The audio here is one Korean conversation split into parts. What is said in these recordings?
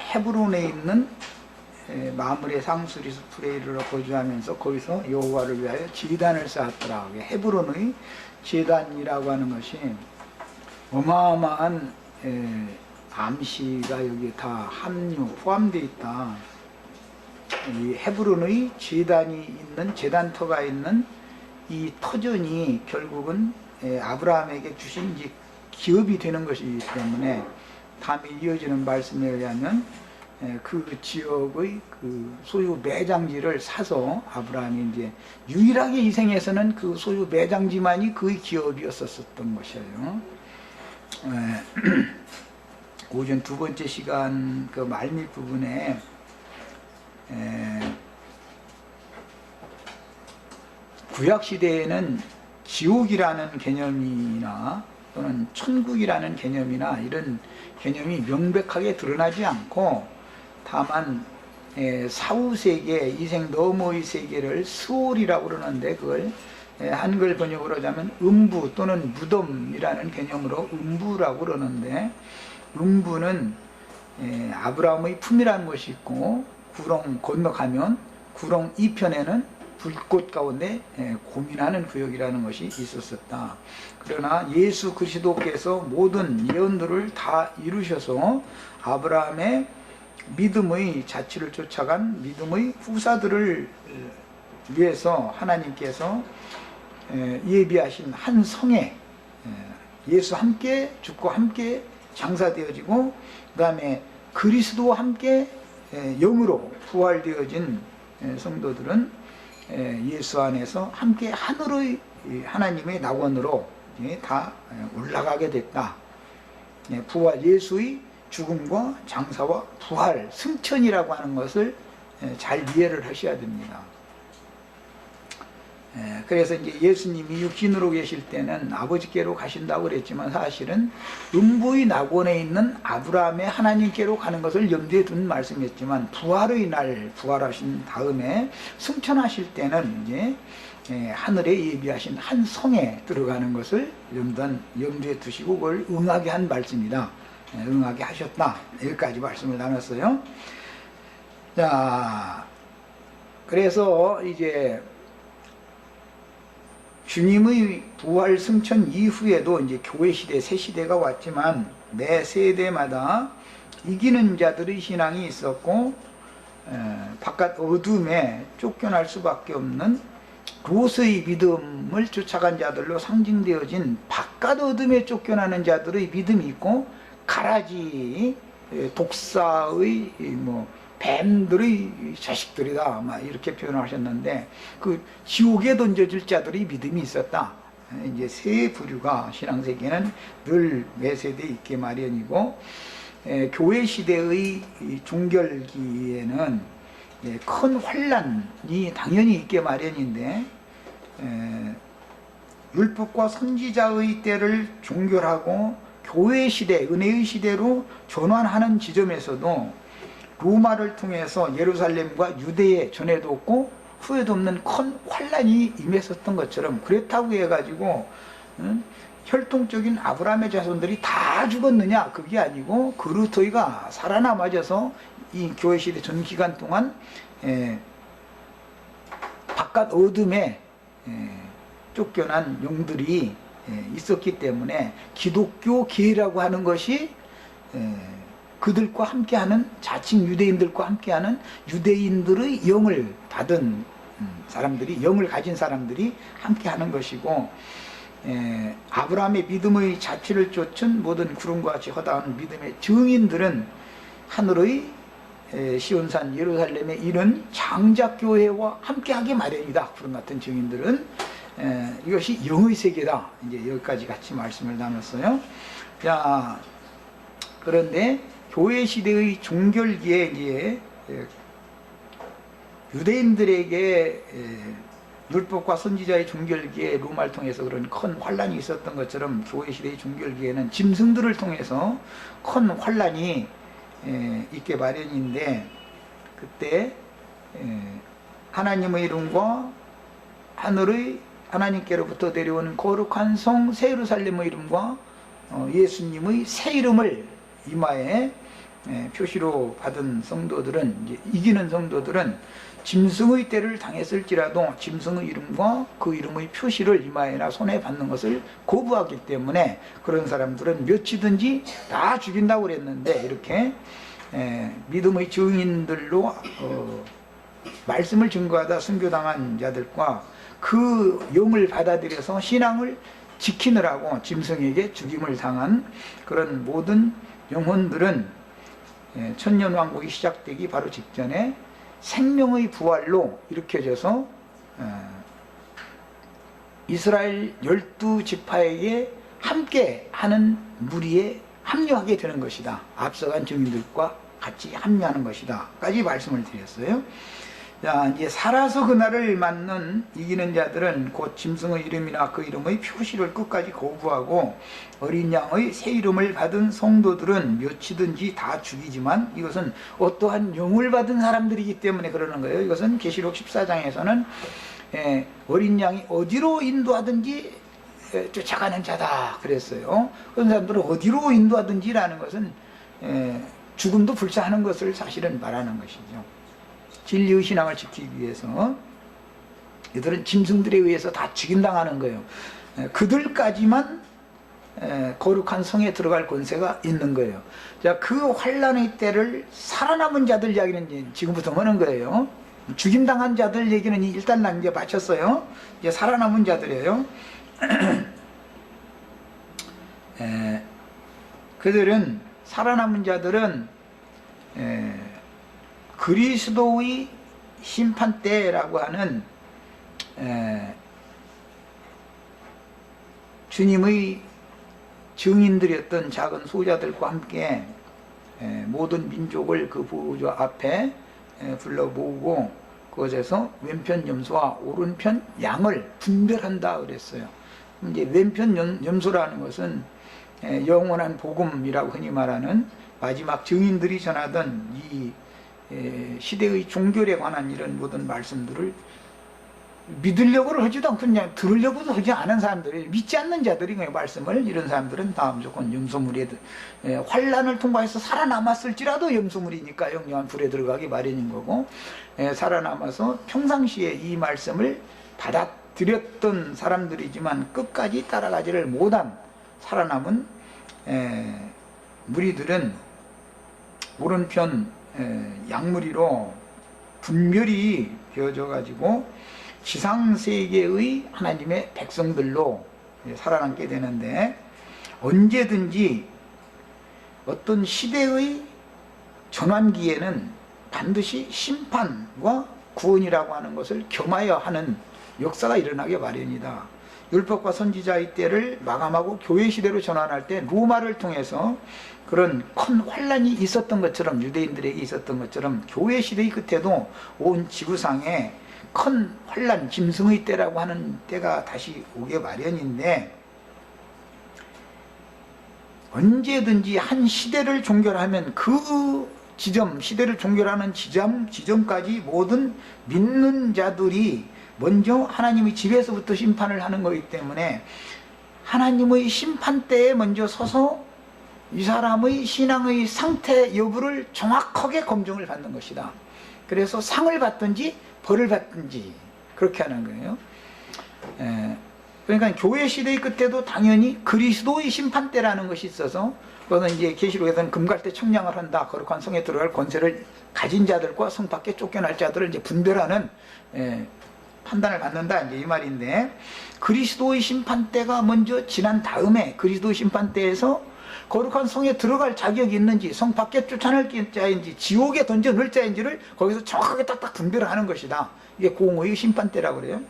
헤브론에 있는 마므레 상수리스 프레이르로 거주하면서 거기서 여호와를 위하여 제단을 쌓았더라. 헤브론의 제단이라고 하는 것이 어마어마한 암시가 여기 다 포함되어 있다. 이 헤브론의 제단이 있는 제단터가 있는 이 터전이 결국은 아브라함에게 주신 이제 기업이 되는 것이기 때문에 다음에 이어지는 말씀에 의하면 그 지역의 그 소유 매장지를 사서 아브라함이 이제 유일하게 이 생에서는 그 소유 매장지만이 그의 기업이었었던 것이에요. 오전 두 번째 시간 그 말밑 부분에 구약 시대에는 지옥이라는 개념이나 또는 천국이라는 개념이나 이런 개념이 명백하게 드러나지 않고 다만 사후세계, 이생 너머의 세계를 스올이라고 그러는데 그걸 한글 번역으로 하자면 음부 또는 무덤이라는 개념으로 음부라고 그러는데 음부는 아브라함의 품이라는 것이 있고 구렁 건너가면 구렁 이편에는 불꽃 가운데 고민하는 구역이라는 것이 있었었다. 그러나 예수 그리스도께서 모든 예언들을 다 이루셔서 아브라함의 믿음의 자취를 쫓아간 믿음의 후사들을 위해서 하나님께서 예비하신 한 성에 예수 함께 죽고 함께 장사되어지고 그 다음에 그리스도와 함께 영으로 부활되어진 성도들은 예수 안에서 함께 하늘의 하나님의 낙원으로 다 올라가게 됐다. 부활, 예수의 죽음과 장사와 부활, 승천이라고 하는 것을 잘 이해를 하셔야 됩니다. 그래서 이제 예수님이 육신으로 계실 때는 아버지께로 가신다고 그랬지만 사실은 음부의 낙원에 있는 아브라함의 하나님께로 가는 것을 염두에 둔 말씀이었지만 부활의 날 부활하신 다음에 승천하실 때는 이제 하늘에 예비하신 한 성에 들어가는 것을 염두에 두시고 그걸 응하게 한 말씀이다. 응하게 하셨다. 여기까지 말씀을 나눴어요. 자, 그래서 이제 주님의 부활 승천 이후에도 이제 교회 시대, 새 시대가 왔지만 매 세대마다 이기는 자들의 신앙이 있었고 바깥 어둠에 쫓겨날 수밖에 없는 롯의 믿음을 쫓아간 자들로 상징되어진 바깥 어둠에 쫓겨나는 자들의 믿음이 있고 가라지 독사의 뱀들의 자식들이다 이렇게 표현을 하셨는데 그 지옥에 던져질 자들의 믿음이 있었다. 이제 세 부류가 신앙세계는 늘 매 세대에 있게 마련이고 교회 시대의 종결기에는 큰 환란이 당연히 있게 마련인데 율법과 선지자의 때를 종결하고 교회 시대, 은혜의 시대로 전환하는 지점에서도 로마를 통해서 예루살렘과 유대에 전에도 없고 후에도 없는 큰 환란이 임했었던 것처럼 그렇다고 해가지고 혈통적인 아브라함의 자손들이 다 죽었느냐 그게 아니고 그루터이가 살아남아져서 이 교회 시대 전 기간 동안 바깥 어둠에 쫓겨난 영들이 있었기 때문에 기독교 계라고 하는 것이 그들과 함께하는 자칭 유대인들과 함께하는 유대인들의 영을 받은 사람들이 영을 가진 사람들이 함께하는 것이고 아브라함의 믿음의 자취를 쫓은 모든 구름과 같이 허다한 믿음의 증인들은 하늘의 시온산 예루살렘에 이른 장작교회와 함께하기 마련이다. 그런 같은 증인들은 이것이 영의 세계다. 이제 여기까지 같이 말씀을 나눴어요. 자, 그런데 교회 시대의 종결기에 이제 유대인들에게 율법과 선지자의 종결기에 로마를 통해서 그런 큰 환란이 있었던 것처럼 교회 시대의 종결기에는 짐승들을 통해서 큰 환란이 있게 마련인데 그때 하나님의 이름과 하늘의 하나님께로부터 내려오는 거룩한 성 새 예루살렘의 이름과 예수님의 새 이름을 이마에 표시로 받은 성도들은, 이제 이기는 성도들은 짐승의 때를 당했을지라도 짐승의 이름과 그 이름의 표시를 이마에나 손에 받는 것을 거부하기 때문에 그런 사람들은 몇이든지 다 죽인다고 그랬는데, 이렇게 믿음의 증인들로 말씀을 증거하다 순교당한 자들과 그 영을 받아들여서 신앙을 지키느라고 짐승에게 죽임을 당한 그런 모든 영혼들은 천년왕국이 시작되기 바로 직전에 생명의 부활로 일으켜져서 이스라엘 12지파에게 함께 하는 무리에 합류하게 되는 것이다. 앞서간 증인들과 같이 합류하는 것이다 까지 말씀을 드렸어요. 자, 이제 살아서 그날을 맞는 이기는 자들은 곧 짐승의 이름이나 그 이름의 표시를 끝까지 거부하고 어린 양의 새 이름을 받은 성도들은 몇이든지 다 죽이지만, 이것은 어떠한 영을 받은 사람들이기 때문에 그러는 거예요. 이것은 계시록 14장에서는 어린 양이 어디로 인도하든지 쫓아가는 자다 그랬어요. 그런 사람들은 어디로 인도하든지라는 것은 죽음도 불사하는 것을 사실은 말하는 것이죠. 진리의 신앙을 지키기 위해서 이들은 짐승들에 의해서 다 죽임당하는 거예요. 그들까지만 거룩한 성에 들어갈 권세가 있는 거예요. 자, 그 환란의 때를 살아남은 자들 이야기는 지금부터 하는 거예요. 죽임당한 자들 얘기는 일단 난 이제 마쳤어요. 이제 살아남은 자들이에요. 그들은, 살아남은 자들은 그리스도의 심판대라고 하는 주님의 증인들이었던 작은 소자들과 함께 모든 민족을 그 보좌 앞에 불러 모으고 그것에서 왼편 염소와 오른편 양을 분별한다 그랬어요. 이제 왼편 염소라는 것은 영원한 복음이라고 흔히 말하는 마지막 증인들이 전하던 이 시대의 종결에 관한 이런 모든 말씀들을 믿으려고를 하지도 않고 그냥 들으려고도 하지 않은 사람들이, 믿지 않는 자들이 그 말씀을, 이런 사람들은 다 무조건 염소물에 환란을 통과해서 살아남았을지라도 염소물이니까 영영한 불에 들어가기 마련인 거고, 살아남아서 평상시에 이 말씀을 받아들였던 사람들이지만 끝까지 따라가지를 못한 살아남은 무리들은 오른편 양무리로 분별이 되어져 가지고 지상세계의 하나님의 백성들로 살아남게 되는데, 언제든지 어떤 시대의 전환기에는 반드시 심판과 구원이라고 하는 것을 겸하여 하는 역사가 일어나게 마련이다. 율법과 선지자의 때를 마감하고 교회 시대로 전환할 때 로마를 통해서 그런 큰 환란이 있었던 것처럼, 유대인들에게 있었던 것처럼 교회 시대의 끝에도 온 지구상에 큰 환란, 짐승의 때라고 하는 때가 다시 오게 마련인데, 언제든지 한 시대를 종결하면 그 시대를 종결하는 지점까지 모든 믿는 자들이 먼저 하나님의 집에서부터 심판을 하는 거기 때문에 하나님의 심판대에 먼저 서서 이 사람의 신앙의 상태 여부를 정확하게 검증을 받는 것이다. 그래서 상을 받든지 벌을 받든지 그렇게 하는 거예요. 그러니까 교회 시대의 끝에도 당연히 그리스도의 심판대라는 것이 있어서, 그거는 이제 계시록에서는 금갈대 청량을 한다, 거룩한 성에 들어갈 권세를 가진 자들과 성 밖에 쫓겨날 자들을 이제 분별하는 판단을 받는다, 이제 이 말인데, 그리스도의 심판대가 먼저 지난 다음에 그리스도의 심판대에서 거룩한 성에 들어갈 자격이 있는지, 성 밖에 쫓아낼 자인지, 지옥에 던져 넣을 자인지를 거기서 정확하게 딱딱 분별을 하는 것이다. 이게 공의의 심판대라고 그래요.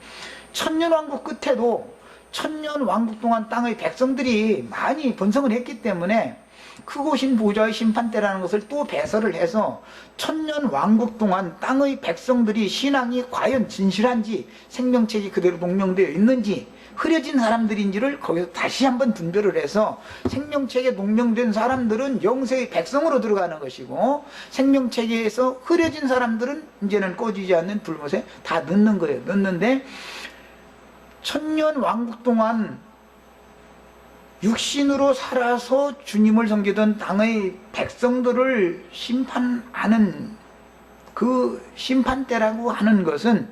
천년왕국 끝에도 천년왕국 동안 땅의 백성들이 많이 번성을 했기 때문에 크고 신 보좌의 심판대라는 것을 또 배설을 해서 천년왕국 동안 땅의 백성들이 신앙이 과연 진실한지, 생명책이 그대로 농명되어 있는지, 흐려진 사람들인지를 거기서 다시 한번 분별을 해서 생명책에 농명된 사람들은 영세의 백성으로 들어가는 것이고, 생명책에서 흐려진 사람들은 이제는 꺼지지 않는 불못에 다 넣는 거예요. 넣는데 천년 왕국 동안 육신으로 살아서 주님을 섬기던 당의 백성들을 심판하는 그 심판대라고 하는 것은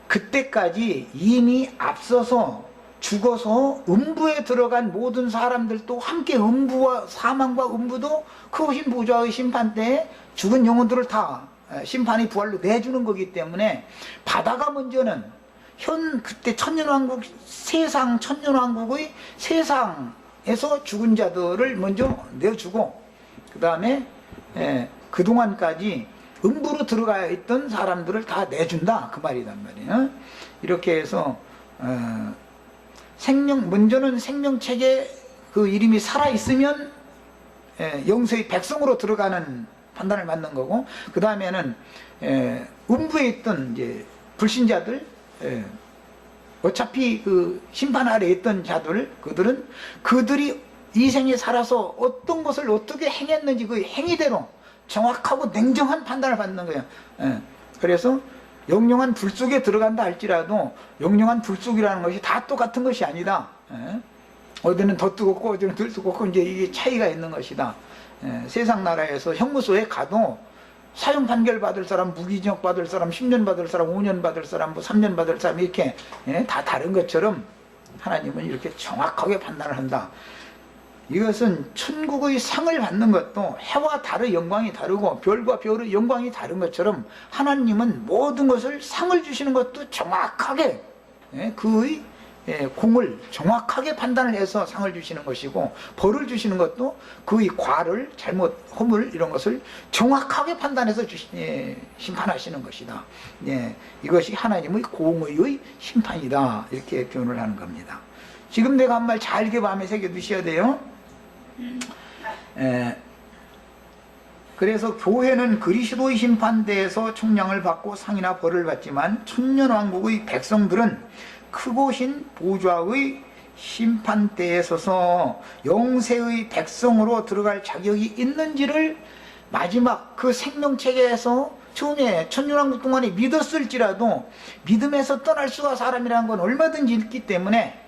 그때까지 이미 앞서서 죽어서 음부에 들어간 모든 사람들도 함께 음부와 사망과 음부도 크신 보좌의 심판대에 죽은 영혼들을 다 심판의 부활로 내주는 거기 때문에 바다가 먼저는 그때 천년왕국 세상 천년왕국의 세상에서 죽은 자들을 먼저 내주고 그 다음에 그동안까지 음부로 들어가 있던 사람들을 다 내준다 그 말이란 말이에요. 이렇게 해서 먼저는 생명책에 그 이름이 살아있으면 영세의 백성으로 들어가는 판단을 받는 거고, 그 다음에는 음부에 있던 이제 불신자들, 어차피 그 심판 아래에 있던 자들, 그들이 이 생에 살아서 어떤 것을 어떻게 행했는지 그 행위대로 정확하고 냉정한 판단을 받는 거예요. 그래서 영영한 불 속에 들어간다 할지라도 영영한 불 속이라는 것이 다 똑같은 것이 아니다. 어디는 더 뜨겁고 어디는 덜 뜨겁고 이제 이게 차이가 있는 것이다. 세상 나라에서 형무소에 가도 사형 판결 받을 사람, 무기징역 받을 사람, 10년 받을 사람, 5년 받을 사람, 뭐 3년 받을 사람 이렇게 다 다른 것처럼 하나님은 이렇게 정확하게 판단을 한다. 이것은 천국의 상을 받는 것도 해와 달의 영광이 다르고 별과 별의 영광이 다른 것처럼 하나님은 모든 것을 상을 주시는 것도 정확하게 그의 공을 정확하게 판단을 해서 상을 주시는 것이고, 벌을 주시는 것도 그의 과를 잘못 허물 이런 것을 정확하게 판단해서 심판하시는 것이다. 이것이 하나님의 공의의 심판이다, 이렇게 표현을 하는 겁니다. 지금 내가 한 말 잘게 마음에 새겨 두셔야 돼요. 그래서 교회는 그리스도의 심판대에서 총량을 받고 상이나 벌을 받지만 천년왕국의 백성들은 크고신 보좌의 심판대에 서서 영세의 백성으로 들어갈 자격이 있는지를 마지막 그 생명체계에서 처음에 천년왕국 동안에 믿었을지라도 믿음에서 떠날 수가 사람이라는 건 얼마든지 있기 때문에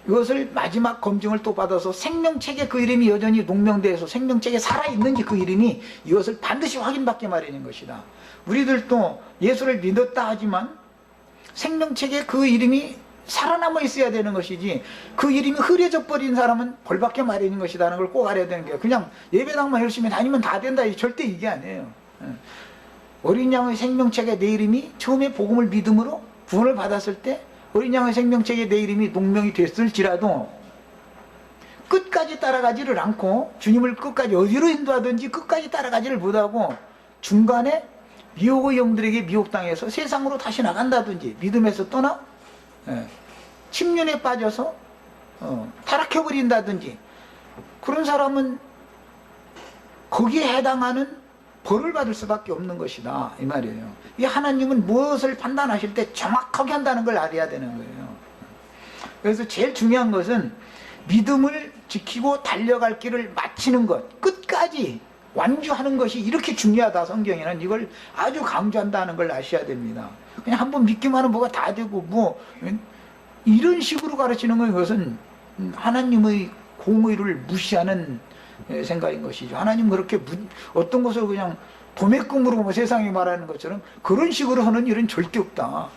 이것을 마지막 검증을 또 받아서 생명책에 그 이름이 여전히 농명대에서 생명책에 살아있는지 그 이름이 이것을 반드시 확인받게 마련인 것이다. 우리들도 예수를 믿었다 하지만 생명책에 그 이름이 살아남아 있어야 되는 것이지, 그 이름이 흐려져 버린 사람은 벌받게 마련인 것이라는 걸 꼭 알아야 되는 거예요. 그냥 예배당만 열심히 다니면 다 된다, 절대 이게 아니에요. 어린 양의 생명책에 내 이름이 처음에 복음을 믿음으로 구원을 받았을 때 어린 양의 생명책에 내 이름이 농명이 됐을지라도 끝까지 따라가지를 않고, 주님을 끝까지 어디로 인도하든지 끝까지 따라가지를 못하고 중간에 미혹의 영들에게 미혹당해서 세상으로 다시 나간다든지 믿음에서 떠나 침륜에 빠져서 타락해버린다든지, 그런 사람은 거기에 해당하는 벌을 받을 수밖에 없는 것이다, 이 말이에요. 이 하나님은 무엇을 판단하실 때 정확하게 한다는 걸 알아야 되는 거예요. 그래서 제일 중요한 것은 믿음을 지키고 달려갈 길을 마치는 것, 끝까지 완주하는 것이 이렇게 중요하다. 성경에는 이걸 아주 강조한다는 걸 아셔야 됩니다. 그냥 한번 믿기만 하면 뭐가 다 되고 뭐 이런 식으로 가르치는 건 이것은 하나님의 공의를 무시하는 생각인 것이죠. 하나님 그렇게 어떤 것을 그냥 도매금으로 뭐 세상에 말하는 것처럼 그런 식으로 하는 일은 절대 없다.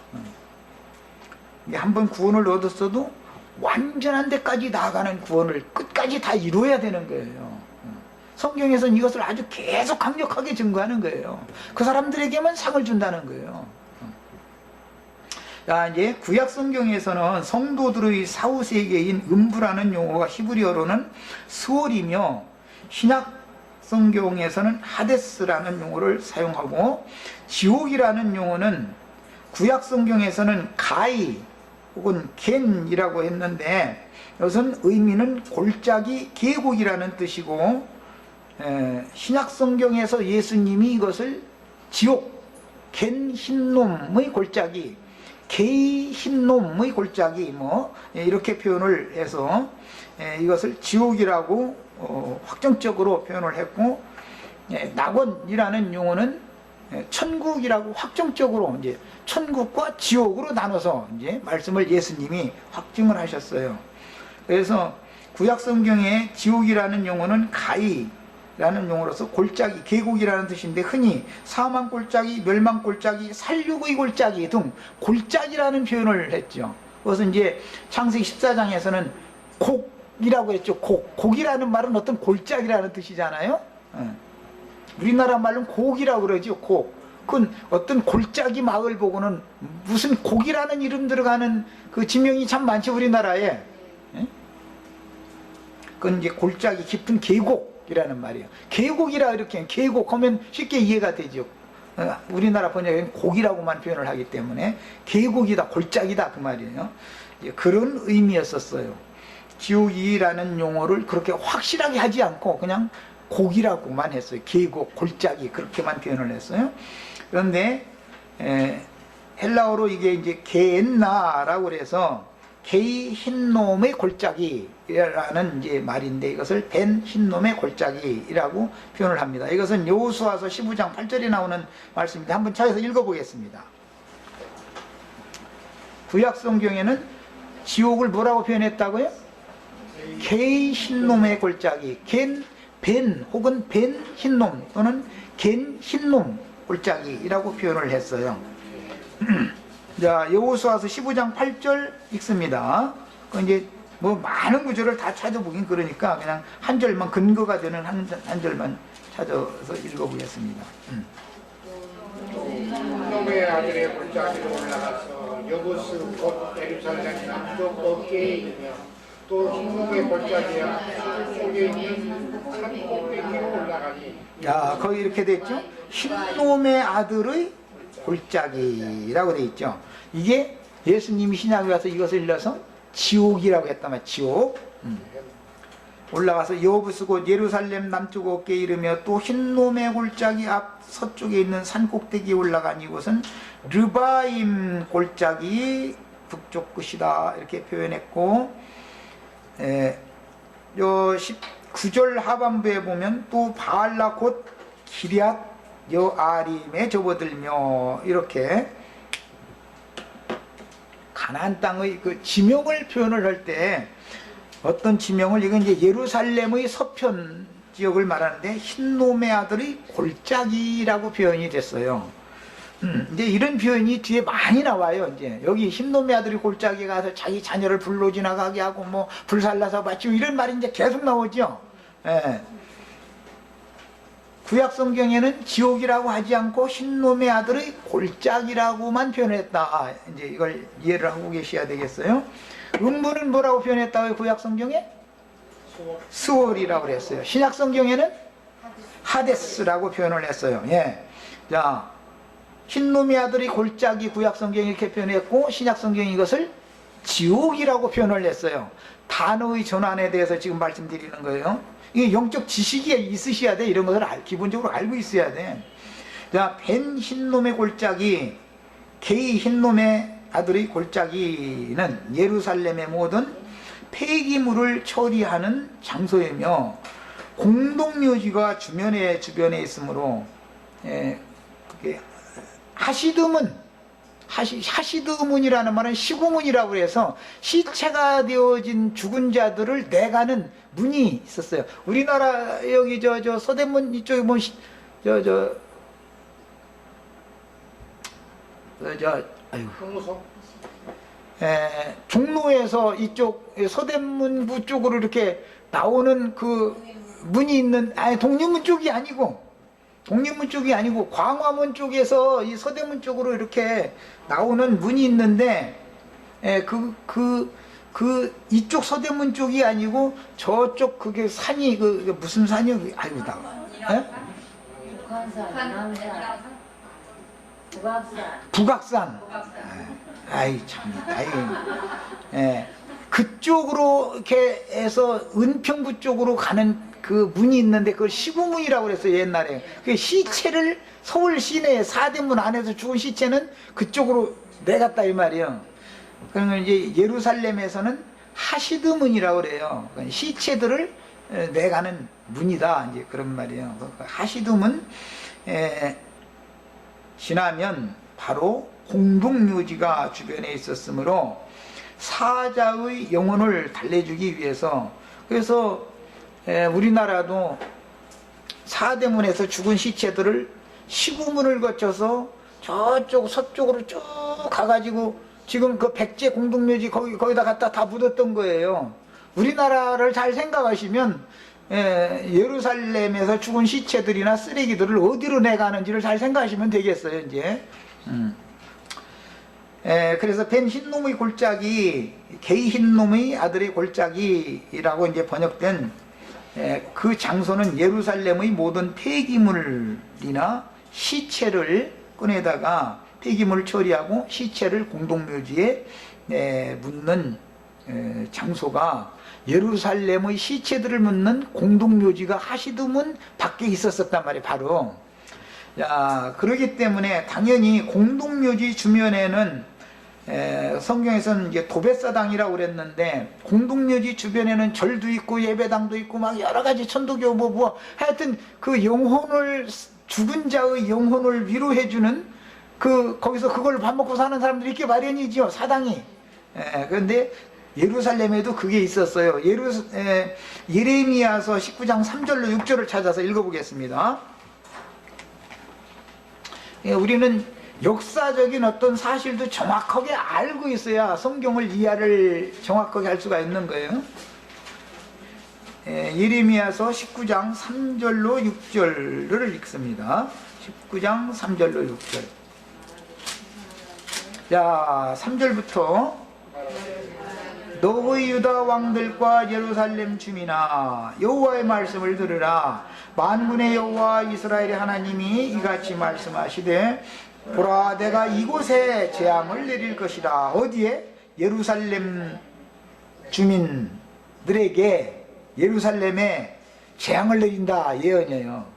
한번 구원을 얻었어도 완전한 데까지 나아가는 구원을 끝까지 다 이루어야 되는 거예요. 성경에서는 이것을 아주 계속 강력하게 증거하는 거예요. 그 사람들에게만 상을 준다는 거예요. 자, 이제 구약 성경에서는 성도들의 사후세계인 음부라는 용어가 히브리어로는 스월이며, 신약 성경에서는 하데스라는 용어를 사용하고, 지옥이라는 용어는 구약 성경에서는 가이 혹은 겐이라고 했는데 이것은 의미는 골짜기 계곡이라는 뜻이고, 신약 성경에서 예수님이 이것을 지옥, 겐 흰놈의 골짜기, 게이 흰놈의 골짜기 뭐 이렇게 표현을 해서 이것을 지옥이라고 확정적으로 표현을 했고, 낙원이라는 용어는 천국이라고 확정적으로 이제 천국과 지옥으로 나눠서 이제 말씀을 예수님이 확증을 하셨어요. 그래서 구약 성경에 지옥이라는 용어는 가이라는 용어로서 골짜기, 계곡이라는 뜻인데 흔히 사망 골짜기, 멸망 골짜기, 살육의 골짜기 등 골짜기라는 표현을 했죠. 그래서 이제 창세기 14장에서는 곡이라고 했죠. 곡이라는 말은 어떤 골짜기라는 뜻이잖아요. 우리나라 말로는 곡이라고 그러죠. 곡. 그건 어떤 골짜기 마을 보고는 무슨 곡이라는 이름 들어가는 그 지명이 참 많죠, 우리나라에. 그건 이제 골짜기, 깊은 계곡이라는 말이에요. 계곡이라 이렇게, 계곡 하면 쉽게 이해가 되죠. 우리나라 번역에는 곡이라고만 표현을 하기 때문에 계곡이다, 골짜기다 그 말이에요. 그런 의미였었어요. 지옥이라는 용어를 그렇게 확실하게 하지 않고 그냥 곡이라고만 했어요. 계곡, 골짜기 그렇게만 표현을 했어요. 그런데 헬라어로 이게 이제 게엔나라고 그래서 게이 흰놈의 골짜기라는 이제 말인데 이것을 벤 흰놈의 골짜기라고 표현을 합니다. 이것은 여호수아서 15장 8절에 나오는 말씀인데 한번 찾아서 읽어보겠습니다. 구약 성경에는 지옥을 뭐라고 표현했다고요? 게이 흰놈의 골짜기, 벤 혹은 벤 흰놈 또는 겐 흰놈 골짜기라고 표현을 했어요. 자, 여호수아서 15장 8절 읽습니다. 그 이제 뭐 많은 구절을 다 찾아보긴 그러니까 그냥 한 절만 근거가 되는 한 절만 찾아서 읽어보겠습니다. 놈의 아들의 골짜기로 올라가서 여부스 곧 예루살렘 남쪽 어깨에 이르며 또 흰놈의 골짜기야 속에 있는 산 꼭대기로 올라가니. 야, 거기 이렇게 돼 있죠. 흰놈의 아들의 골짜기라고 돼 있죠. 이게 예수님이 신약에 와서 이것을 일러서 지옥이라고 했단 말이에요. 지옥. 올라가서 여부스 곧 예루살렘 남쪽 어깨에 이르며 또 흰놈의 골짜기 앞 서쪽에 있는 산 꼭대기에 올라간 이곳은 르바임 골짜기 북쪽 끝이다 이렇게 표현했고, 요 19절 하반부에 보면 또 바알라 곧 기럇 여아림에 접어들며 이렇게 가나안 땅의 그 지명을 표현을 할 때 어떤 지명을, 이건 이제 예루살렘의 서편 지역을 말하는데 흰놈의 아들의 골짜기라고 표현이 됐어요. 이제 이런 표현이 뒤에 많이 나와요. 이제 여기 흰놈의 아들이 골짜기에 가서 자기 자녀를 불로 지나가게 하고 뭐 불살라서 바치고 이런 말이 이제 계속 나오죠. 예. 구약 성경에는 지옥이라고 하지 않고 흰놈의 아들의 골짜기라고만 표현했다. 이제 이걸 이해를 하고 계셔야 되겠어요. 음부는 뭐라고 표현했다고요? 구약 성경에? 스월이라고 그랬어요. 신약 성경에는 하데스라고 표현을 했어요. 예. 자, 흰놈의 아들이 골짜기 구약 성경이 이렇게 표현했고 신약 성경이 이것을 지옥이라고 표현을 했어요. 단어의 전환에 대해서 지금 말씀드리는 거예요. 이게 영적 지식이 있으셔야 돼. 이런 것을 기본적으로 알고 있어야 돼. 자, 벤 흰놈의 골짜기, 게이 흰놈의 아들의 골짜기는 예루살렘의 모든 폐기물을 처리하는 장소이며 공동묘지가 주변에 있으므로, 그게 하시드문이라는 말은 시구문이라고 해서 시체가 되어진 죽은 자들을 내가는 문이 있었어요. 우리나라 여기 저 서대문 이쪽에 보면 종로에서 이쪽 서대문구 쪽으로 이렇게 나오는 그 문이 있는, 아니 독립문 쪽이 아니고 광화문 쪽에서 이 서대문 쪽으로 이렇게 나오는 문이 있는데, 이쪽 서대문 쪽이 아니고 저쪽 그게 산이 무슨 산이요? 아이고 나. 북악산. 아이 참. 그쪽으로 이렇게 해서 은평구 쪽으로 가는 그 문이 있는데 그걸 시구문이라고 그랬어요, 옛날에. 그 시체를 서울 시내 사대문 안에서 죽은 시체는 그쪽으로 내갔다 이 말이에요. 그러면 이제 예루살렘에서는 하시드문이라고 그래요. 시체들을 내가는 문이다, 이제 그런 말이에요. 하시드문 지나면 바로 공동묘지가 주변에 있었으므로 사자의 영혼을 달래주기 위해서. 그래서 우리나라도 사대문에서 죽은 시체들을 시구문을 거쳐서 저쪽 서쪽으로 쭉 가가지고 지금 그 백제 공동묘지 거기다 갖다 다 묻었던 거예요. 우리나라를 잘 생각하시면 예루살렘에서 죽은 시체들이나 쓰레기들을 어디로 내가는지를 잘 생각하시면 되겠어요. 이제 그래서 벤 흰놈의 골짜기, 게이 흰놈의 아들의 골짜기라고 이제 번역된 그 장소는 예루살렘의 모든 폐기물이나 시체를 꺼내다가 폐기물을 처리하고 시체를 공동묘지에 묻는 장소가 예루살렘의 시체들을 묻는 공동묘지가 하시드문 밖에 있었단 말이에요. 바로. 자, 그러기 때문에 당연히 공동묘지 주변에는 성경에서는 이제 도벳사당이라고 그랬는데 공동묘지 주변에는 절도 있고 예배당도 있고 막 여러 가지 천도교 뭐 하여튼 그 영혼을 죽은 자의 영혼을 위로해주는 거기서 그걸 밥 먹고 사는 사람들이 있게 마련이지요, 사당이. 그런데 예루살렘에도 그게 있었어요. 예레미야서 19장 3절로 6절을 찾아서 읽어보겠습니다. 우리는 역사적인 어떤 사실도 정확하게 알고 있어야 성경을 이해를 정확하게 할 수가 있는 거예요. 예레미야서 19장 3절로 6절을 읽습니다. 19장 3절로 6절. 자, 3절부터 너희 유다 왕들과 예루살렘 주민아, 여호와의 말씀을 들으라. 만군의 여호와 이스라엘의 하나님이 이같이 말씀하시되, 보라, 내가 이곳에 재앙을 내릴 것이다. 어디에? 예루살렘 주민들에게, 예루살렘에 재앙을 내린다. 예언이에요.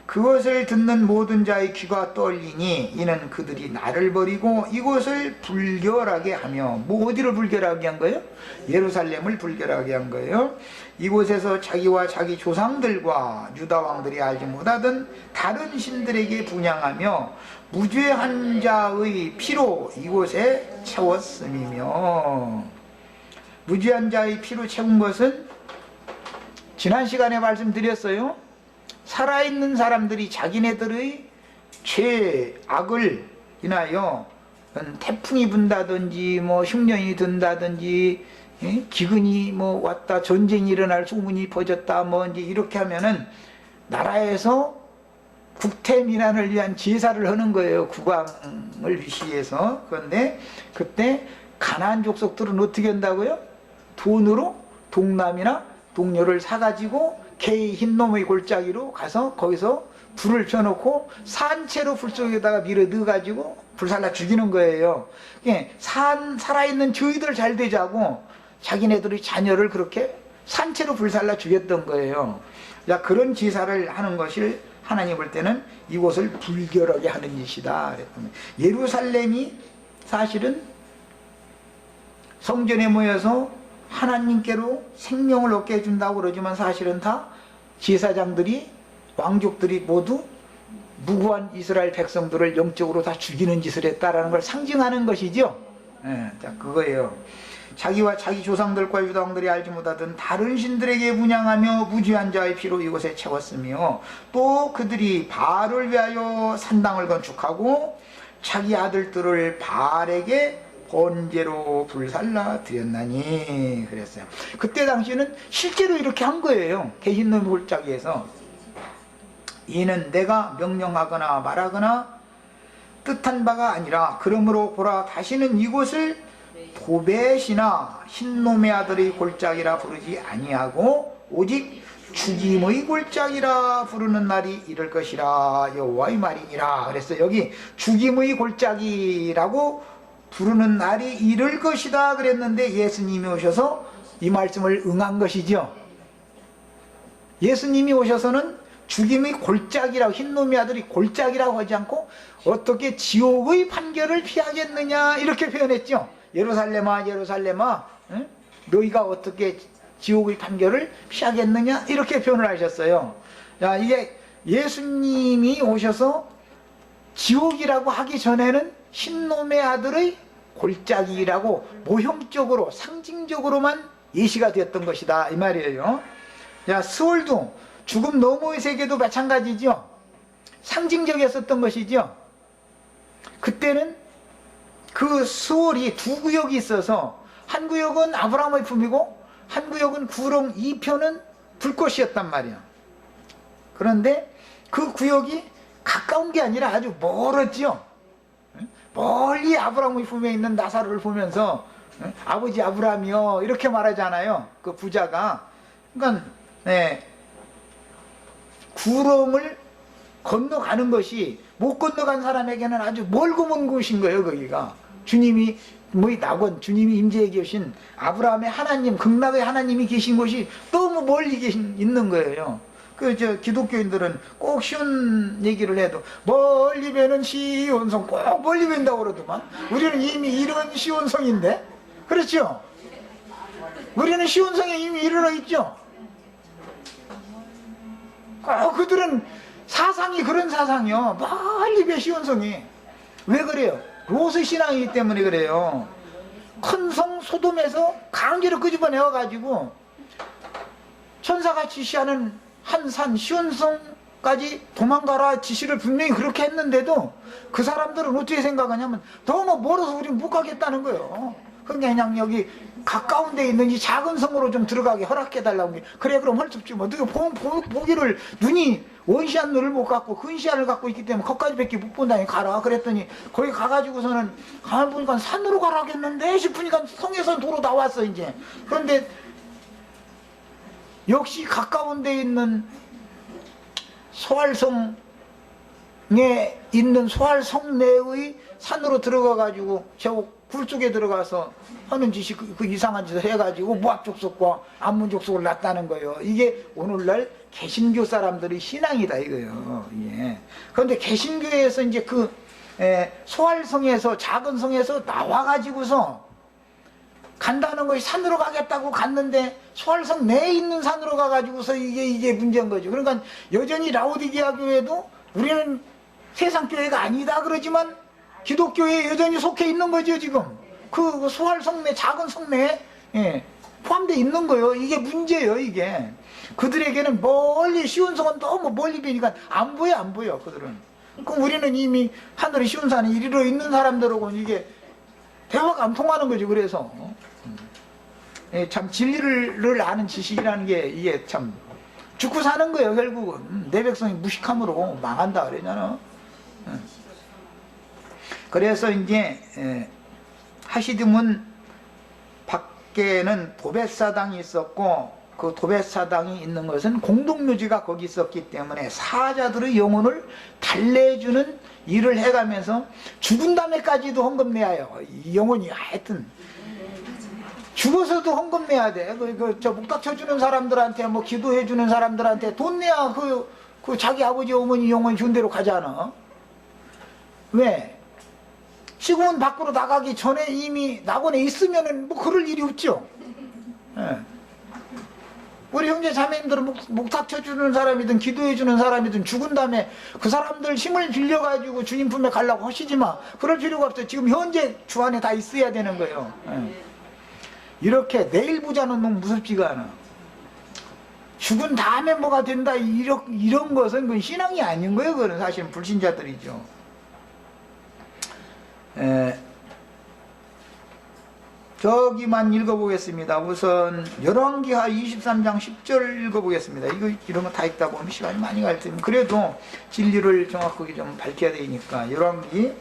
그것을 듣는 모든 자의 귀가 떨리니 이는 그들이 나를 버리고 이곳을 불결하게 하며, 뭐 어디를 불결하게 한 거예요? 예루살렘을 불결하게 한 거예요. 이곳에서 자기와 자기 조상들과 유다 왕들이 알지 못하던 다른 신들에게 분향하며 무죄한 자의 피로 이곳에 채웠음이며, 무죄한 자의 피로 채운 것은 지난 시간에 말씀드렸어요. 살아있는 사람들이 자기네들의 죄악을 인하여 태풍이 분다든지 뭐 흉년이 든다든지 기근이 뭐 왔다, 전쟁이 일어날 소문이 퍼졌다, 뭐 이제 이렇게 하면은 나라에서 국태민안을 위한 제사를 하는 거예요. 국왕을 위시해서. 그런데 그때 가나안 족속들은 어떻게 한다고요? 돈으로 동남이나 동료를 사가지고 게이 흰놈의 골짜기로 가서 거기서 불을 펴놓고 산채로 불 속에다가 밀어 넣어가지고 불살라 죽이는 거예요. 살아있는 저희들 잘 되자고 자기네들의 자녀를 그렇게 산채로 불살라 죽였던 거예요. 자, 그런 제사를 하는 것을 하나님 볼 때는 이곳을 불결하게 하는 짓이다. 예루살렘이 사실은 성전에 모여서 하나님께로 생명을 얻게 해준다고 그러지만 사실은 다 제사장들이, 왕족들이 모두 무고한 이스라엘 백성들을 영적으로 다 죽이는 짓을 했다라는 걸 상징하는 것이죠. 자, 그거예요. 자기와 자기 조상들과 유다 왕들이 알지 못하던 다른 신들에게 분향하며 무죄한 자의 피로 이곳에 채웠으며, 또 그들이 바알을 위하여 산당을 건축하고 자기 아들들을 바알에게 번제로 불살라 드렸나니 그랬어요. 그때 당시는 실제로 이렇게 한 거예요. 게흰놈 골짜기에서. 이는 내가 명령하거나 말하거나 뜻한 바가 아니라, 그러므로 보라, 다시는 이곳을 도벳이나 흰놈의 아들의 골짜기라 부르지 아니하고 오직 죽임의 골짜기라 부르는 날이 이럴 것이라 여호와의 말이니라. 그래서 여기 죽임의 골짜기라고 부르는 날이 이럴 것이다 그랬는데, 예수님이 오셔서 이 말씀을 응한 것이죠. 예수님이 오셔서는 죽임의 골짜기라고, 흰놈의 아들이 골짜기라고 하지 않고 어떻게 지옥의 판결을 피하겠느냐 이렇게 표현했죠. 예루살렘아, 예루살렘아, 응? 너희가 어떻게 지옥의 판결을 피하겠느냐 이렇게 표현을 하셨어요. 야, 이게 예수님이 오셔서 지옥이라고 하기 전에는 흰놈의 아들의 골짜기라고 모형적으로 상징적으로만 예시가 되었던 것이다 이 말이에요. 자, 스월도 죽음 너머의 세계도 마찬가지죠. 상징적이었었던 것이죠. 그때는 그 스월이 두 구역이 있어서 한 구역은 아브라함의 품이고 한 구역은 구름 2편은 불꽃이었단 말이야. 그런데 그 구역이 가까운 게 아니라 아주 멀었죠. 멀리 아브라함의 품에 있는 나사로를 보면서 아버지 아브라함이요 이렇게 말하잖아요. 그 부자가. 그러니까 구름을 건너가는 것이 못 건너간 사람에게는 아주 멀고 먼 곳인 거예요. 거기가 주님이 낙원, 주님이 임재해 계신 아브라함의 하나님, 극락의 하나님이 계신 곳이 너무 멀리 있는 거예요. 기독교인들은 꼭 쉬운 얘기를 해도 멀리 배는 시온성, 꼭 멀리 뵌다고 그러더만. 우리는 이미 이런 시온성인데, 그렇죠? 우리는 시온성에 이미 이르러 있죠. 그들은 사상이 그런 사상이요. 멀리 배 시온성이. 왜 그래요? 로스 신앙이기 때문에 그래요. 큰 성 소돔에서 강제로 끄집어내어가지고 천사가 지시하는 한 산 시온성까지 도망가라 지시를 분명히 그렇게 했는데도 그 사람들은 어떻게 생각하냐면 너무 멀어서 우린 못 가겠다는 거예요. 그냥 여기 가까운 데 있는 이 작은 성으로 좀 들어가게 허락해달라고. 그래 그럼 할 수 없지 뭐. 보기를 눈이 원시한 눈을 못 갖고 근시안을 갖고 있기 때문에 거기까지 밖에 못 본다니 가라 그랬더니 거기 가가지고서는 가만 보니까 산으로 가라 하겠는데 싶으니까 성에서 도로 나왔어 이제. 그런데 역시 가까운 데 있는 소알성에 있는 소알성 내의 산으로 들어가 가지고 저 굴 쪽에 들어가서 하는 짓이 그 이상한 짓을 해가지고 무합족속과 안문족속을 낳았다는 거예요. 이게 오늘날 개신교 사람들의 신앙이다 이거예요. 예. 그런데 개신교에서 이제 소알성에서 작은 성에서 나와가지고서 간다는 것이 산으로 가겠다고 갔는데 소알성 내에 있는 산으로 가가지고서 이게 문제인 거죠. 그러니까 여전히 라오디게아 교회도 우리는 세상 교회가 아니다 그러지만 기독교에 여전히 속해 있는 거죠 지금. 그 소알성 내 작은 성내에 포함되어 있는 거예요. 이게 문제예요 이게. 그들에게는 멀리 시온성은 너무 멀리 비니까 안 보여 그들은. 그럼 우리는 이미 하늘의 시온산에 이르러 있는 사람들하고는 이게 대화가 안 통하는 거죠. 그래서 참 진리를 아는 지식이라는 게 이게 참 죽고 사는 거예요. 결국은 내 백성이 무식함으로 망한다 그러잖아. 그래서 이제 하시드문 밖에는 도벳사당이 있었고 그 도벳사당이 있는 것은 공동묘지가 거기 있었기 때문에 사자들의 영혼을 달래주는 일을 해가면서 죽은 다음에까지도 헌금 내야 해요. 이 영혼이 하여튼 죽어서도 헌금 내야 돼. 저 목탁 쳐주는 사람들한테 뭐 기도해주는 사람들한테 돈 내야 그 자기 아버지 어머니 영혼이 좋은 데로 가잖아. 왜? 지금은 밖으로 나가기 전에 이미 낙원에 있으면은 뭐 그럴 일이 없죠. 예. 우리 형제 자매님들은 목탁 쳐주는 사람이든 기도해주는 사람이든 죽은 다음에 그 사람들 힘을 빌려가지고 주님 품에 가려고 하시지 마. 그럴 필요가 없어요. 지금 현재 주 안에 다 있어야 되는 거예요. 예. 이렇게 내일 보자는 놈 무섭지가 않아. 죽은 다음에 뭐가 된다 이런 것은 그건 신앙이 아닌 거예요. 그건 사실은 불신자들이죠. 저기만 읽어보겠습니다. 우선 열왕기하 23장 10절 읽어보겠습니다. 이런 거 다 읽다 보면 시간이 많이 갈 텐데 그래도 진리를 정확하게 좀 밝혀야 되니까 열왕기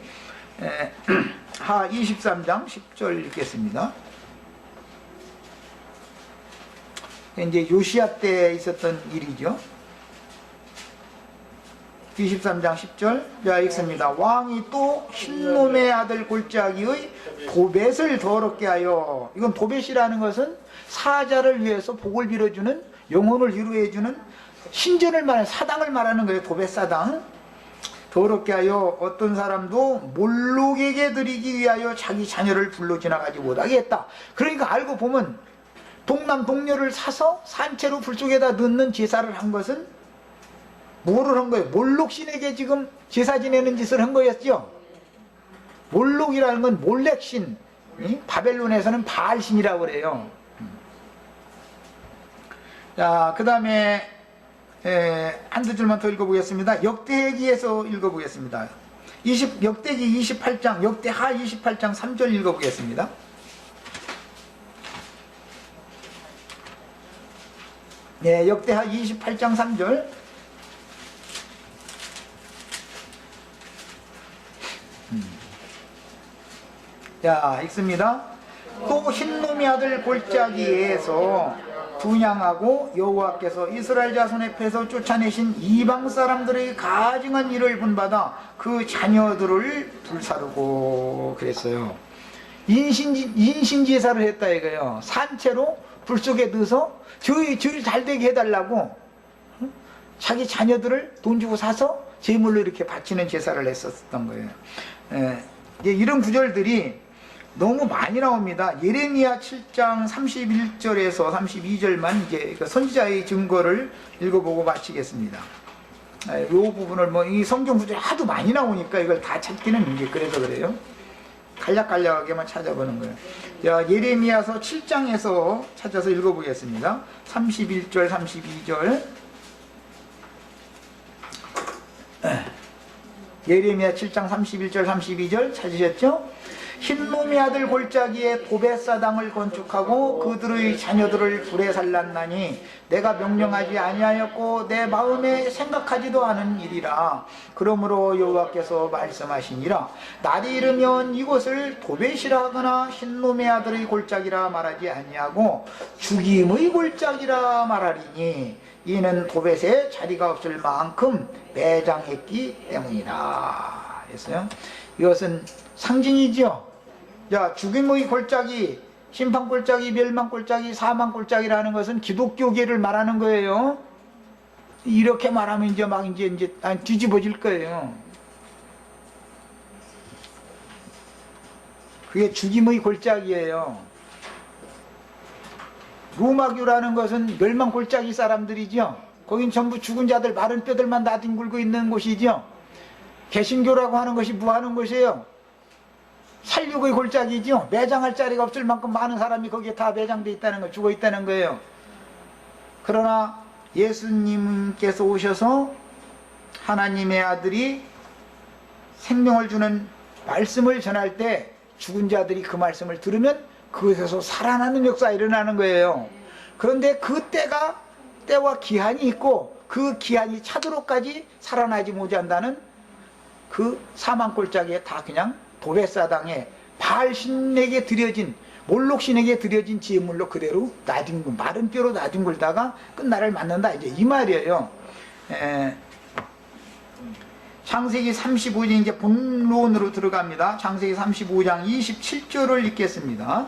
하 23장 10절 읽겠습니다. 이제 요시야 때 있었던 일이죠. 23장 10절 자 읽습니다. 왕이 또 흰놈의 아들 골짜기의 도벳을 더럽게 하여, 이건 도벳이라는 것은 사자를 위해서 복을 빌어주는, 영혼을 위로해주는 신전을 말하는 사당을 말하는 거예요. 도벳 사당. 더럽게 하여 어떤 사람도 몰록에게 드리기 위하여 자기 자녀를 불러 지나가지 못하게 했다. 그러니까 알고 보면 동남 동녀를 사서 산채로 불 속에다 넣는 제사를 한 것은 뭐를 한 거예요? 몰록 신에게 지금 제사 지내는 짓을 한 거였죠. 몰록이라는 건 몰렉신, 바벨론에서는 바알신이라고 그래요. 자, 그 다음에 한두 줄만 더 읽어보겠습니다. 역대기에서 읽어보겠습니다. 역대기 28장, 역대하 28장 3절 읽어보겠습니다. 네, 역대하 28장 3절. 자, 읽습니다. 또 흰놈의 아들 골짜기에서 분양하고 여호와께서 이스라엘 자손의 패에서 쫓아내신 이방 사람들의 가증한 일을 본받아 그 자녀들을 불사르고 그랬어요. 인신제사를 했다 이거예요. 산채로 불 속에 넣어서 저희 잘 되게 해달라고 자기 자녀들을 돈 주고 사서 제물로 이렇게 바치는 제사를 했었던 거예요. 이런 구절들이 너무 많이 나옵니다. 예레미야 7장 31절에서 32절만 이제 선지자의 증거를 읽어보고 마치겠습니다. 이 부분을 이 성경 구절이 하도 많이 나오니까 이걸 다 찾기는 이제 그래서 그래요. 간략간략하게만 찾아보는 거예요. 자, 예레미야서 7장에서 찾아서 읽어보겠습니다. 31절, 32절. 예레미야 7장 31절, 32절 찾으셨죠? 흰놈의 아들 골짜기에 도벳사당을 건축하고 그들의 자녀들을 불에 살랐나니 내가 명령하지 아니하였고 내 마음에 생각하지도 않은 일이라. 그러므로 여호와께서 말씀하시니라. 날이 이르면 이곳을 도벳이라 하거나 흰놈의 아들의 골짜기라 말하지 아니하고 죽임의 골짜기라 말하리니 이는 도벳에 자리가 없을 만큼 매장했기 때문이라 했어요. 이것은 상징이죠. 자, 죽임의 골짜기, 심판 골짜기, 멸망 골짜기, 사망 골짜기라는 것은 기독교계를 말하는 거예요. 이렇게 말하면 이제 막 이제 뒤집어질 거예요. 그게 죽임의 골짜기예요. 로마교라는 것은 멸망 골짜기 사람들이죠. 거긴 전부 죽은 자들, 마른 뼈들만 나뒹굴고 있는 곳이죠. 개신교라고 하는 것이 뭐 하는 곳이에요? 살육의 골짜기죠. 매장할 자리가 없을 만큼 많은 사람이 거기에 다 매장되어 있다는 거, 죽어 있다는 거예요. 그러나 예수님께서 오셔서 하나님의 아들이 생명을 주는 말씀을 전할 때 죽은 자들이 그 말씀을 들으면 그것에서 살아나는 역사가 일어나는 거예요. 그런데 그 때와 기한이 있고 그 기한이 차도록까지 살아나지 못한다는 그 사망 골짜기에 다 그냥 도벳사당에 바알신에게 드려진, 몰록신에게 드려진 제물로 그대로 마른 뼈로 나뒹굴다가 끝날을 맞는다, 이제 이 말이에요. 창세기 35장 이제 본론으로 들어갑니다. 창세기 35장 27절을 읽겠습니다.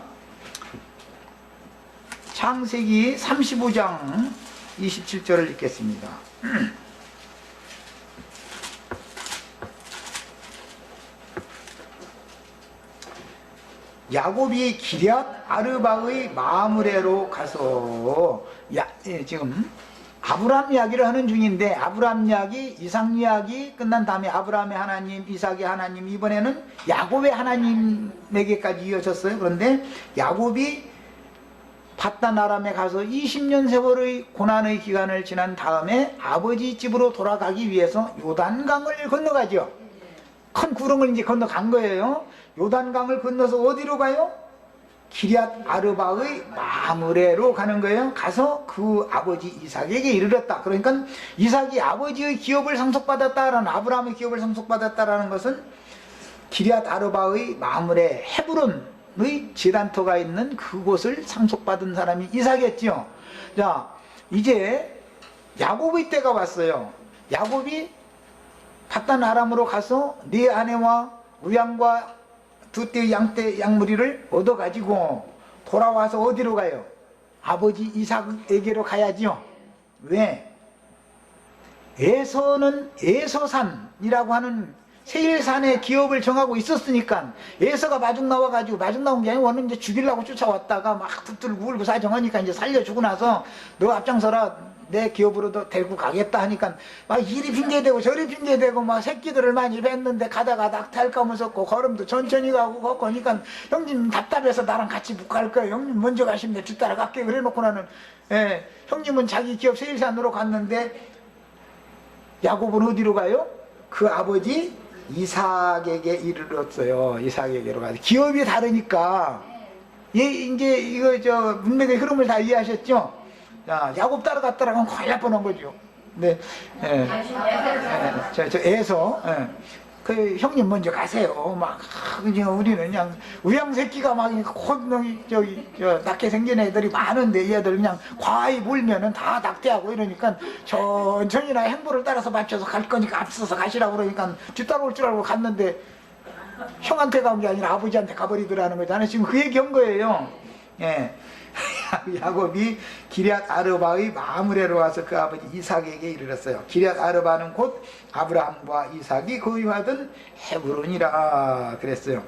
창세기 35장 27절을 읽겠습니다. 야곱이 기럇 아르바의 마므레로 가서 지금 아브람 이야기를 하는 중인데, 아브람 이야기, 이삭 이야기 끝난 다음에 아브람의 하나님, 이삭의 하나님, 이번에는 야곱의 하나님에게까지 이어졌어요. 그런데 야곱이 밧단 아람에 가서 20년 세월의 고난의 기간을 지난 다음에 아버지 집으로 돌아가기 위해서 요단강을 건너가죠. 큰 구름을 이제 건너간 거예요. 요단강을 건너서 어디로 가요? 기럇 아르바의 마므레로 가는 거예요. 가서 그 아버지 이삭에게 이르렀다. 그러니까 이삭이 아버지의 기업을 상속받았다라는, 아브라함의 기업을 상속받았다라는 것은 기럇 아르바의 마므레, 헤브론의 제단터가 있는 그곳을 상속받은 사람이 이삭이었죠. 자, 이제 야곱의 때가 왔어요. 야곱이 밧단 아람으로 가서 네 아내와 우양과 두 떼의 양떼 양무리를 얻어가지고 돌아와서 어디로 가요? 아버지 이삭에게로 가야지요. 왜? 에서는 에서산이라고 하는 세일산의 기업을 정하고 있었으니까 에서가 마중 나와가지고, 마중 나온 게 아니고 원은 이제 죽이려고 쫓아왔다가 막 붙들고 울고 사정하니까 이제 살려주고 나서 너 앞장서라, 내 기업으로도 데리고 가겠다 하니까 막 이리 핑계대고 저리 핑계대고 막 새끼들을 많이 뵀는데 가다가 낙타할까 무섭고 걸음도 천천히 가고 그러니까 형님 답답해서 나랑 같이 못 갈 거예요. 형님 먼저 가시면 내 뒤따라 갈게. 그래 놓고 나는 형님은 자기 기업 세일산으로 갔는데 야곱은 어디로 가요? 그 아버지 이삭에게 이르렀어요. 이삭에게로 가서 기업이 다르니까 이제 이거 문맥의 흐름을 다 이해하셨죠? 자, 야곱 따라갔다가 하면 큰일 날 뻔한 거죠. 네, 저 애서 그 형님 먼저 가세요. 막 그냥 우리는 그냥 우양새끼가 막 낙게 생긴 애들이 많은데 얘들 그냥 과히 몰면은 다 낙태하고 이러니까 천천히나 행보를 따라서 맞춰서 갈 거니까 앞서서 가시라고 그러니까 뒤따라올 줄 알고 갔는데 형한테 간 게 아니라 아버지한테 가버리더라는 거잖아요. 지금 그 얘기 한 거예요. 야곱이 기럇 아르바의 마므레로 와서 그 아버지 이삭에게 이르렀어요. 기럇 아르바는 곧 아브라함과 이삭이 거주하던 헤브론이라 그랬어요.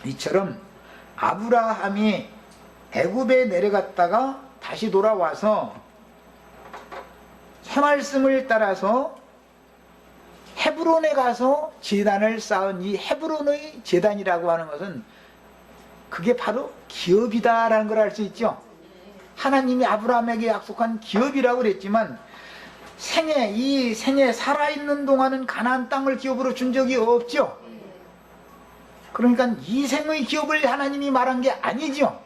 이처럼 아브라함이 애굽에 내려갔다가 다시 돌아와서 해말씀을 따라서 헤브론에 가서 제단을 쌓은 이 헤브론의 제단이라고 하는 것은 그게 바로 기업이다라는 걸 알 수 있죠. 하나님이 아브라함에게 약속한 기업이라고 그랬지만 이 생에 살아있는 동안은 가나안 땅을 기업으로 준 적이 없죠. 그러니까 이 생의 기업을 하나님이 말한 게 아니죠.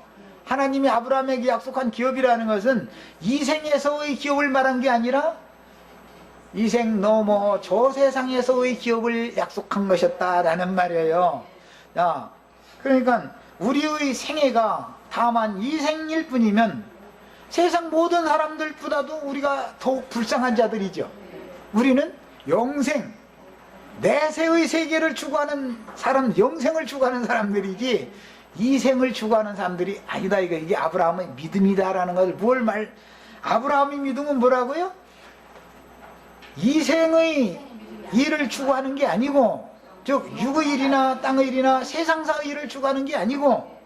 하나님이 아브라함에게 약속한 기업이라는 것은 이 생에서의 기업을 말한 게 아니라 이 생 넘어 저 세상에서의 기업을 약속한 것이었다라는 말이에요. 자, 그러니까 우리의 생애가 다만 이 생일 뿐이면 세상 모든 사람들보다도 우리가 더욱 불쌍한 자들이죠. 우리는 영생, 내세의 세계를 추구하는 사람, 영생을 추구하는 사람들이지 이 생을 추구하는 사람들이 아니다. 이게 아브라함의 믿음이다라는 것을 아브라함의 믿음은 뭐라고요? 이 생의 일을 추구하는 게 아니고 즉 육의 일이나 땅의 일이나 세상사의 일을 추구하는 게 아니고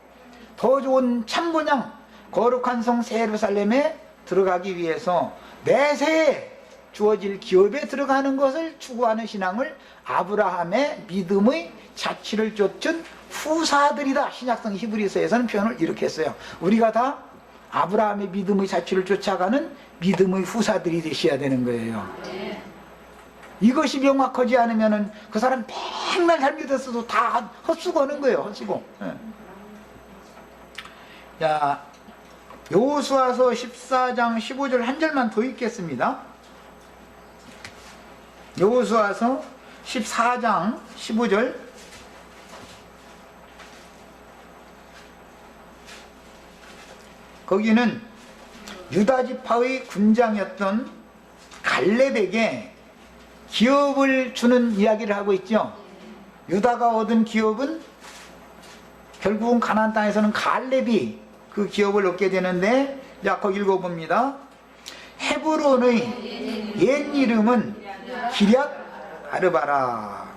더 좋은 참본향 거룩한 성 예루살렘에 들어가기 위해서 내세에 주어질 기업에 들어가는 것을 추구하는 신앙을 아브라함의 믿음의 자취를 쫓은 후사들이다. 신약성 히브리서에서는 표현을 이렇게 했어요. 우리가 다 아브라함의 믿음의 자취를 쫓아가는 믿음의 후사들이 되셔야 되는 거예요. 이것이 명확하지 않으면 그 사람 맨날 잘 믿었어도 다 헛수고하는 거예요. 헛수고. 자, 여호수아서 14장 15절 한 절만 더 읽겠습니다. 여호수아서 14장 15절. 거기는 유다 지파의 군장이었던 갈렙에게 기업을 주는 이야기를 하고 있죠. 유다가 얻은 기업은 결국은 가나안 땅에서는 갈렙이 그 기업을 얻게 되는데, 자, 거기 읽어봅니다. 헤브론의 옛 이름은 기럇 아르바라.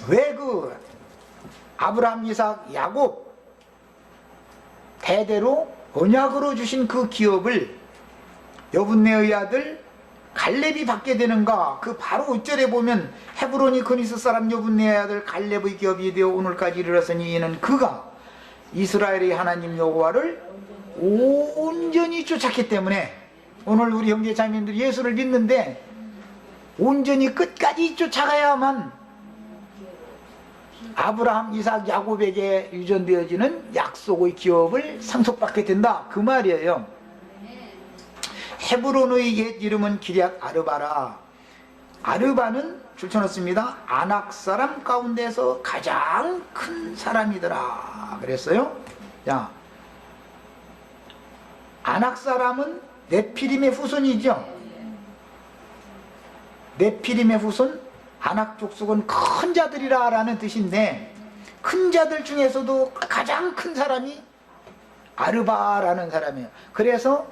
왜 그 아브라함, 이삭, 야곱 대대로 언약으로 주신 그 기업을 여분네의 아들 갈렙이 받게 되는가? 그 바로 5절에 보면 헤브론이 그니스 사람 여분네의 아들 갈렙의 기업이 되어 오늘까지 이르렀으니 이는 그가 이스라엘의 하나님 여호와를 온전히 쫓았기 때문에. 오늘 우리 형제 자매님들 예수를 믿는데 온전히 끝까지 쫓아가야만 아브라함, 이삭, 야곱에게 유전되어지는 약속의 기업을 상속받게 된다, 그 말이에요. 헤브론의 옛 이름은 기럇 아르바라. 아르바는 줄쳐놓습니다. 아낙 사람 가운데서 가장 큰 사람이더라 그랬어요. 자, 아낙 사람은 네피림의 후손이죠. 네피림의 후손, 아낙 족속은 큰 자들이라 라는 뜻인데, 큰 자들 중에서도 가장 큰 사람이 아르바라는 사람이에요. 그래서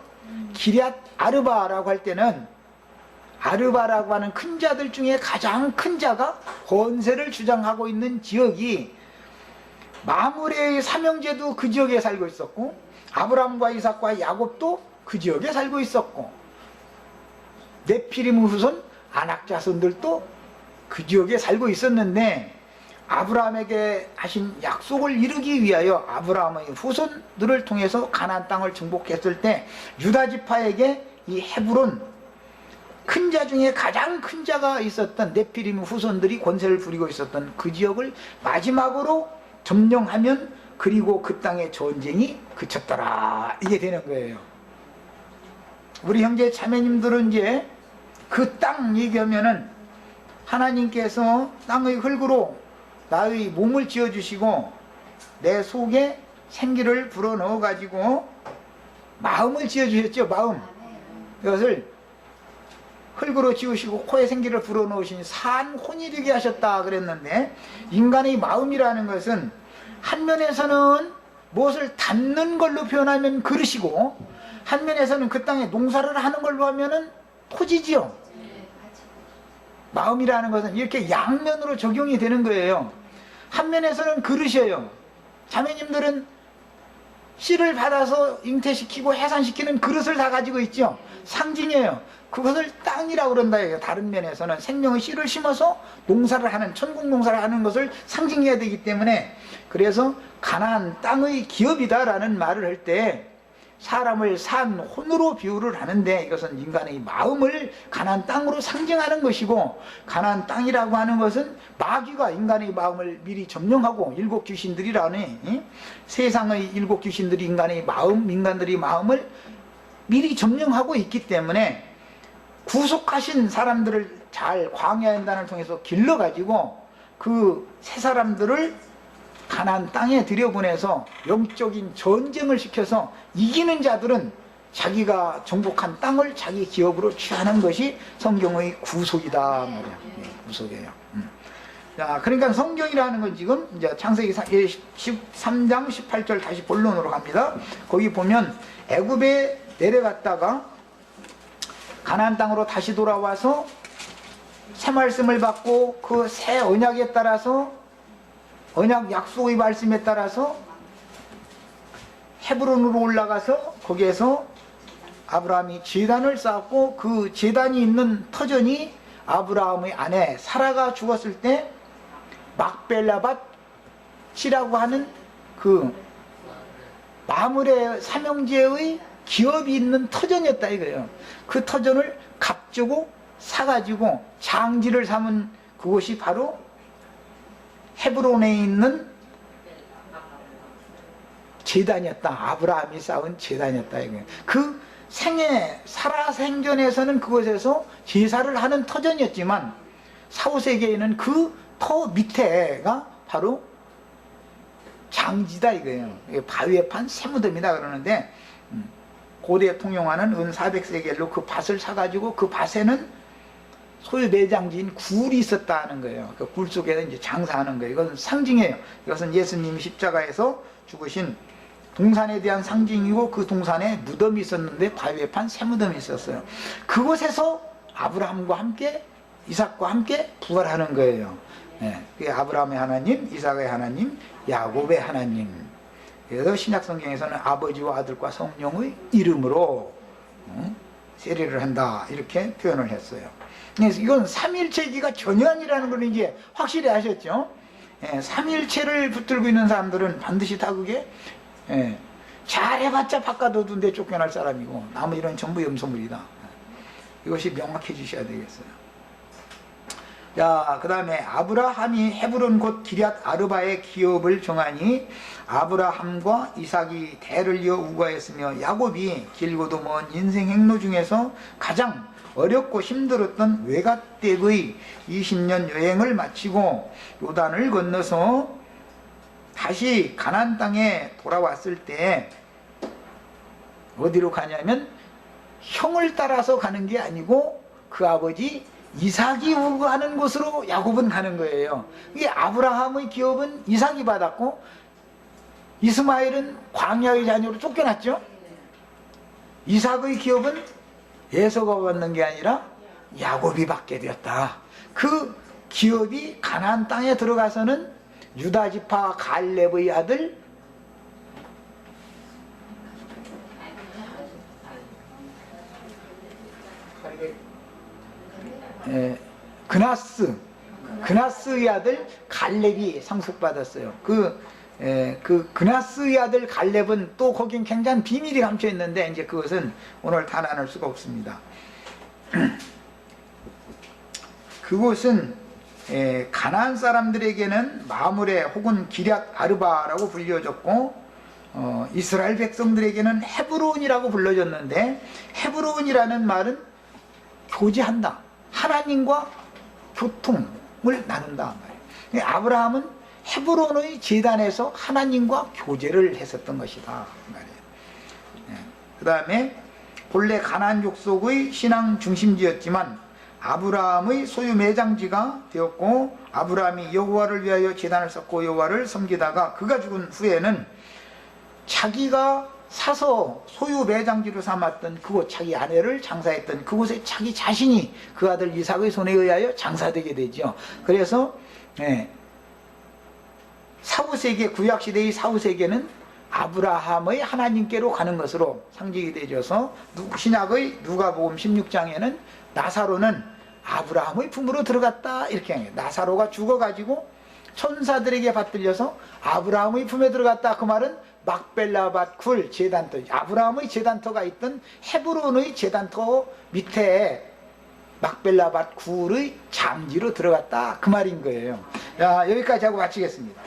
기럇 아르바라고 할 때는 아르바라고 하는 큰 자들 중에 가장 큰 자가 권세를 주장하고 있는 지역이, 마므레의 삼형제도 그 지역에 살고 있었고 아브라함과 이삭과 야곱도 그 지역에 살고 있었고 네피림 후손 아낙 자손들도 그 지역에 살고 있었는데 아브라함에게 하신 약속을 이루기 위하여 아브라함의 후손들을 통해서 가나안 땅을 정복했을 때 유다 지파에게 이 헤브론 큰 자 중에 가장 큰 자가 있었던 네피림 후손들이 권세를 부리고 있었던 그 지역을 마지막으로 점령하면 그리고 그 땅의 전쟁이 그쳤더라, 이게 되는 거예요. 우리 형제 자매님들은 이제 그 땅 얘기하면은 하나님께서 땅의 흙으로 나의 몸을 지어주시고 내 속에 생기를 불어넣어 가지고 마음을 지어주셨죠. 마음, 이것을 흙으로 지으시고 코에 생기를 불어넣으시니 산혼이 되게 하셨다 그랬는데, 인간의 마음이라는 것은 한 면에서는 무엇을 담는 걸로 표현하면 그릇이고, 한 면에서는 그 땅에 농사를 하는 걸로 하면은 토지지요. 마음이라는 것은 이렇게 양면으로 적용이 되는 거예요. 한 면에서는 그릇이에요. 자매님들은 씨를 받아서 잉태시키고 해산시키는 그릇을 다 가지고 있죠. 상징이에요. 그것을 땅이라고 그런다. 다른 면에서는 생명의 씨를 심어서 농사를 하는, 천국 농사를 하는 것을 상징해야 되기 때문에, 그래서 가나안 땅의 기업이다라는 말을 할 때 사람을 산혼으로 비유를 하는데, 이것은 인간의 마음을 가나안 땅으로 상징하는 것이고, 가나안 땅이라고 하는 것은 마귀가 인간의 마음을 미리 점령하고, 일곱 귀신들이라니, 세상의 일곱 귀신들이 인간의 마음, 인간들의 마음을 미리 점령하고 있기 때문에 구속하신 사람들을 잘 광야연단을 통해서 길러가지고 그 세 사람들을 가나안 땅에 들여보내서 영적인 전쟁을 시켜서 이기는 자들은 자기가 정복한 땅을 자기 기업으로 취하는 것이 성경의 구속이다 말이야. 구속이에요. 자, 그러니까 성경이라는 건 지금 이제 창세기 13장 18절 다시 본론으로 갑니다. 거기 보면 애굽에 내려갔다가 가나안 땅으로 다시 돌아와서 새 말씀을 받고 그 새 언약에 따라서, 언약 약속의 말씀에 따라서 헤브론으로 올라가서 거기에서 아브라함이 제단을 쌓았고, 그 제단이 있는 터전이 아브라함의 아내 사라가 죽었을 때 막벨라밭이라고 하는 그 마므레 삼형제의 기업이 있는 터전이었다 이거예요. 그 터전을 값주고 사가지고 장지를 삼은 그곳이 바로 헤브론에 있는 제단이었다. 아브라함이 쌓은 제단이었다 이거예요. 그 생애 살아 생전에서는 그곳에서 제사를 하는 터전이었지만, 사후세계에는 그 터 밑에가 바로 장지다 이거예요. 바위에 판 쇠무덤이다 그러는데, 고대 통용하는 은 400세겔로 그 밭을 사가지고 그 밭에는 소유 매장지인 굴이 있었다는 거예요. 그 굴 속에 이제 장사하는 거예요. 이것은 상징이에요. 이것은 예수님이 십자가에서 죽으신 동산에 대한 상징이고, 그 동산에 무덤이 있었는데 바위에 판 쇠무덤이 있었어요. 그곳에서 아브라함과 함께, 이삭과 함께 부활하는 거예요. 네, 그게 아브라함의 하나님, 이삭의 하나님, 야곱의 하나님. 그래서 신약성경에서는 아버지와 아들과 성령의 이름으로 세례를 한다 이렇게 표현을 했어요. 그래서 이건 삼일체기가 전혀 아니라는 걸 이제 확실히 아셨죠? 예, 삼일체를 붙들고 있는 사람들은 반드시 다 그게, 예, 잘해봤자 바깥어둔데 쫓겨날 사람이고 나머지는 전부 염소물이다. 이것이 명확해지셔야 되겠어요. 자, 그 다음에 아브라함이 헤브론 곧 기럇 아르바의 기업을 정하니 아브라함과 이삭이 대를 이어 우거했으며, 야곱이 길고도 먼 인생 행로 중에서 가장 어렵고 힘들었던 외갓댁의 20년 여행을 마치고 요단을 건너서 다시 가나안 땅에 돌아왔을 때 어디로 가냐면 형을 따라서 가는 게 아니고 그 아버지 이삭이 우거하는 곳으로 야곱은 가는 거예요. 이게 아브라함의 기업은 이삭이 받았고, 이스마엘은 광야의 자녀로 쫓겨났죠. 이삭의 기업은 에서가 받는 게 아니라 야곱이 받게 되었다. 그 기업이 가나안 땅에 들어가서는 유다 지파 갈렙의 아들 그나스의 아들 갈렙이 상속받았어요. 그 그나스의 아들 갈렙은 또 거긴 굉장히 비밀이 감춰 있는데 이제 그것은 오늘 다 나눌 수가 없습니다. 그곳은 가나안 사람들에게는 마므레 혹은 기럇 아르바라고 불려졌고 이스라엘 백성들에게는 헤브론이라고 불려졌는데 헤브론이라는 말은 교제한다. 하나님과 교통을 나눈다 말이에요. 아브라함은 헤브론의 제단에서 하나님과 교제를 했었던 것이다 말이에요. 그 다음에 본래 가나안 족속의 신앙 중심지였지만 아브라함의 소유 매장지가 되었고 아브라함이 여호와를 위하여 제단을 쌓고 여호와를 섬기다가 그가 죽은 후에는 자기가 사서 소유 매장지로 삼았던 그곳 자기 아내를 장사했던 그곳에 자기 자신이 그 아들 이삭의 손에 의하여 장사되게 되죠. 그래서 사후세계 구약시대의 사후세계는 아브라함의 하나님께로 가는 것으로 상징이 되어서 신약의 누가복음 16장에는 나사로는 아브라함의 품으로 들어갔다 이렇게 해요. 나사로가 죽어가지고 천사들에게 받들려서 아브라함의 품에 들어갔다. 그 말은 막벨라밭 굴 제단터, 아브라함의 제단터가 있던 헤브론의 제단터 밑에 막벨라밭 굴의 장지로 들어갔다 그 말인 거예요. 자, 여기까지 하고 마치겠습니다.